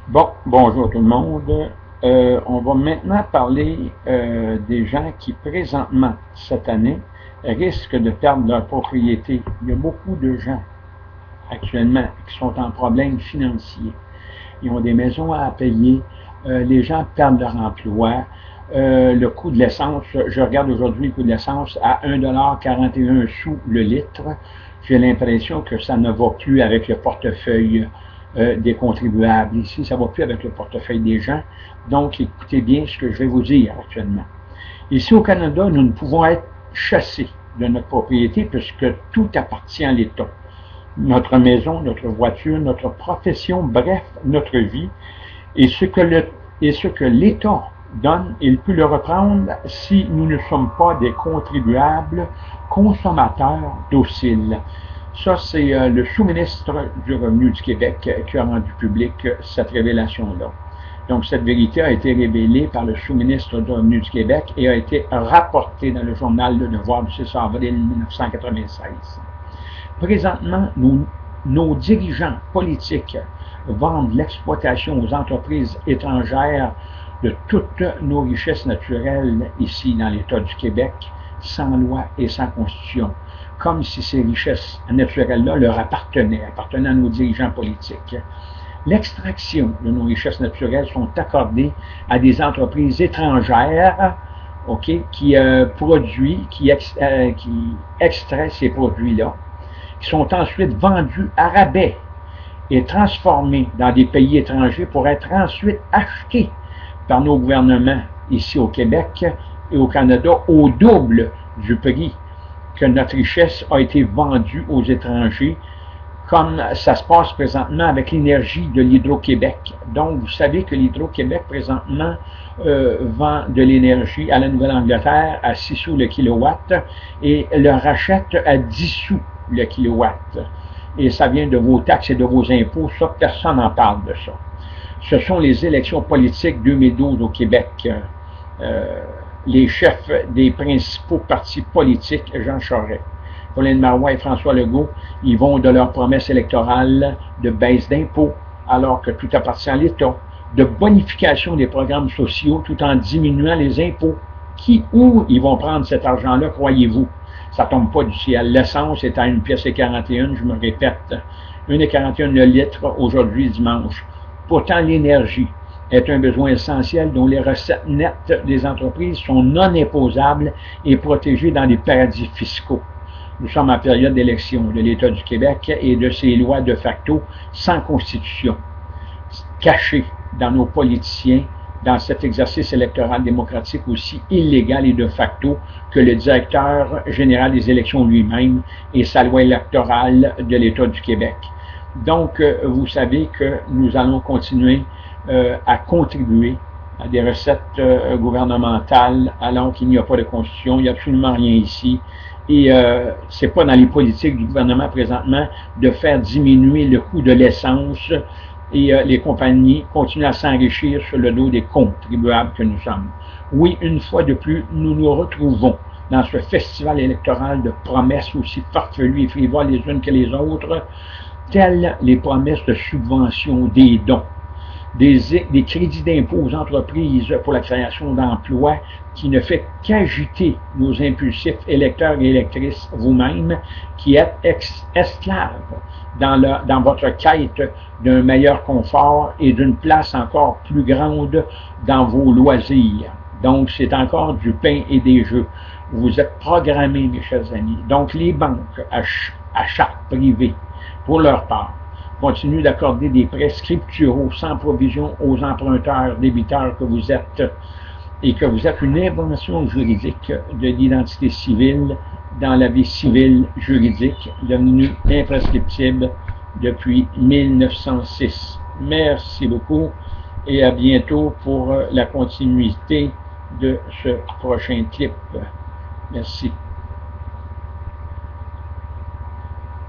Bonjour tout le monde. On va maintenant parler des gens qui présentement, cette année, risquent de perdre leur propriété. Il y a beaucoup de gens actuellement qui sont en problème financier. Ils ont des maisons à payer, les gens perdent leur emploi, le coût de l'essence, je regarde aujourd'hui le coût de l'essence à 1,41 $ le litre. J'ai l'impression que ça ne va plus avec le portefeuille des contribuables. Ici, ça ne va plus avec le portefeuille des gens. Donc, écoutez bien ce que je vais vous dire actuellement. Ici, au Canada, nous ne pouvons être chassés de notre propriété puisque tout appartient à l'État. Notre maison, notre voiture, notre profession, bref, notre vie. Et ce que l'État donne, il peut le reprendre si nous ne sommes pas des contribuables consommateurs dociles. Ça, c'est le sous-ministre du Revenu du Québec qui a rendu public cette révélation-là. Donc, cette vérité a été révélée par le sous-ministre du Revenu du Québec et a été rapportée dans le journal Le Devoir du 6 avril 1996. Présentement, nos dirigeants politiques vendent l'exploitation aux entreprises étrangères de toutes nos richesses naturelles ici dans l'État du Québec, sans loi et sans constitution, comme si ces richesses naturelles-là leur appartenaient à nos dirigeants politiques. L'extraction de nos richesses naturelles sont accordées à des entreprises étrangères qui extraient ces produits-là, qui sont ensuite vendus à rabais et transformés dans des pays étrangers pour être ensuite achetés par nos gouvernements ici au Québec et au Canada au double du prix que notre richesse a été vendue aux étrangers, comme ça se passe présentement avec l'énergie de l'Hydro-Québec. Donc, vous savez que l'Hydro-Québec, présentement, vend de l'énergie à la Nouvelle-Angleterre à 6 sous le kilowatt et le rachète à 10 sous le kilowatt. Et ça vient de vos taxes et de vos impôts. Ça, personne n'en parle de ça. Ce sont les élections politiques 2012 au Québec. Les chefs des principaux partis politiques, Jean Charest, Pauline Marois et François Legault, ils vont de leurs promesses électorales de baisse d'impôts, alors que tout appartient à l'État, de bonification des programmes sociaux tout en diminuant les impôts. Où ils vont prendre cet argent-là, croyez-vous? Ça ne tombe pas du ciel. L'essence est à 1,41 $, je me répète. 1,41 $ le litre aujourd'hui, dimanche. Pourtant, l'énergie est un besoin essentiel dont les recettes nettes des entreprises sont non imposables et protégées dans des paradis fiscaux. Nous sommes en période d'élection de l'État du Québec et de ses lois de facto sans constitution, cachées dans nos politiciens, dans cet exercice électoral démocratique aussi illégal et de facto que le directeur général des élections lui-même et sa loi électorale de l'État du Québec. Donc, vous savez que nous allons continuer à contribuer à des recettes gouvernementales alors qu'il n'y a pas de constitution, il n'y a absolument rien ici. Et c'est pas dans les politiques du gouvernement présentement de faire diminuer le coût de l'essence et les compagnies continuent à s'enrichir sur le dos des contribuables que nous sommes. Oui, une fois de plus, nous nous retrouvons dans ce festival électoral de promesses aussi farfelues et frivoles les unes que les autres, telles les promesses de subvention, des dons, des crédits d'impôt aux entreprises pour la création d'emplois qui ne fait qu'agiter nos impulsifs électeurs et électrices, vous-même, qui êtes esclaves dans votre quête d'un meilleur confort et d'une place encore plus grande dans vos loisirs. Donc, c'est encore du pain et des jeux. Vous êtes programmés, mes chers amis. Donc, les banques à charte privée, pour leur part, continuent d'accorder des prêts scripturaux sans provision aux emprunteurs, débiteurs que vous êtes, et que vous êtes une invention juridique de l'identité civile dans la vie civile juridique, devenue imprescriptible depuis 1906. Merci beaucoup et à bientôt pour la continuité de ce prochain clip. Merci.